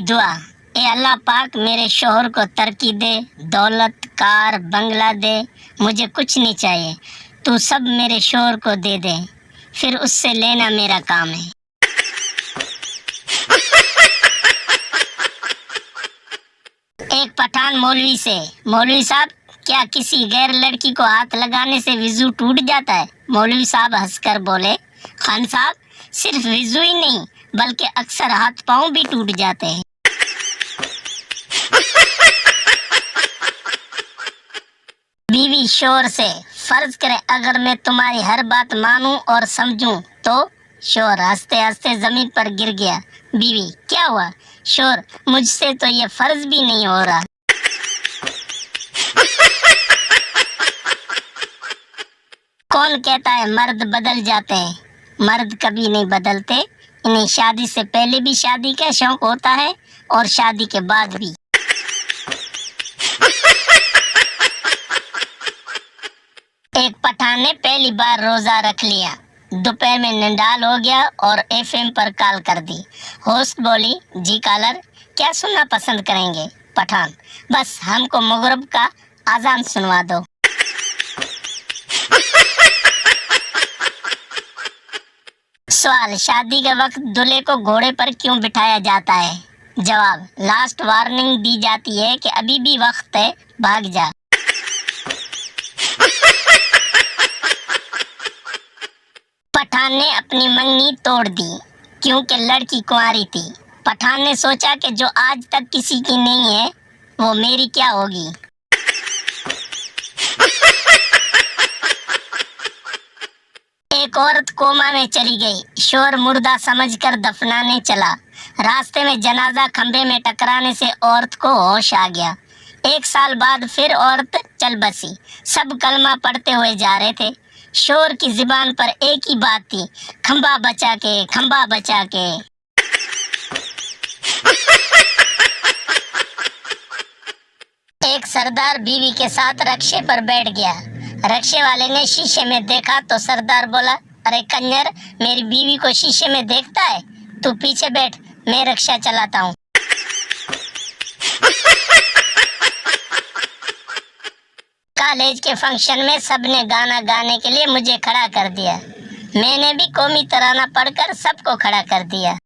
दुआ, ए अल्लाह पाक मेरे शोहर को तरक्की दे, दौलत, कार, बंगला दे, मुझे कुछ नहीं चाहिए, तू सब मेरे शोहर को दे दे, फिर उससे लेना मेरा काम है। एक पठान मौलवी से, मौलवी साहब क्या किसी गैर लड़की को हाथ लगाने से विज़ू टूट जाता है? मौलवी साहब हंसकर बोले, खान साहब सिर्फ विज़ू ही नहीं बल्कि अक्सर हाथ पांव भी टूट जाते हैं। बीवी शोहर से, फर्ज करें अगर मैं तुम्हारी हर बात मानूं और समझूं तो? शोहर हंसते हंसते जमीन पर गिर गया। बीवी, क्या हुआ? शोहर, मुझसे तो ये फर्ज भी नहीं हो रहा। कौन कहता है मर्द बदल जाते हैं? मर्द कभी नहीं बदलते, इन्हें शादी से पहले भी शादी का शौक होता है और शादी के बाद भी। एक पठान ने पहली बार रोजा रख लिया, दोपहर में नंडाल हो गया और एफएम पर कॉल कर दी। होस्ट बोली, जी कॉलर, क्या सुनना पसंद करेंगे? पठान, बस हमको मगरिब का अजान सुनवा दो। सवाल, शादी के वक्त दूल्हे को घोड़े पर क्यों बिठाया जाता है? जवाब, लास्ट वार्निंग दी जाती है कि अभी भी वक्त है, भाग जा। पठान ने अपनी मंगनी तोड़ दी क्योंकि लड़की कुंवारी थी। पठान ने सोचा कि जो आज तक किसी की नहीं है वो मेरी क्या होगी। एक औरत कोमा में चली गई, शोहर मुर्दा समझकर दफनाने चला। रास्ते में जनाजा खंबे में टकराने से औरत को होश आ गया। 1 साल बाद फिर औरत चल बसी। सब कलमा पढ़ते हुए जा रहे थे। शोहर की जुबान पर एक ही बात थी, खंबा बचा के, खंबा बचा के। एक सरदार बीवी के साथ रक्शे पर बैठ गया। रक्शे वाले ने शीशे में देखा तो सरदार बोला, अरे कंजर, मेरी बीवी को शीशे में देखता है? तू पीछे बैठ, मैं रक्शा चलाता हूँ। कॉलेज के फंक्शन में सबने गाना गाने के लिए मुझे खड़ा कर दिया। मैंने भी कौमी तराना पढ़कर सबको खड़ा कर दिया।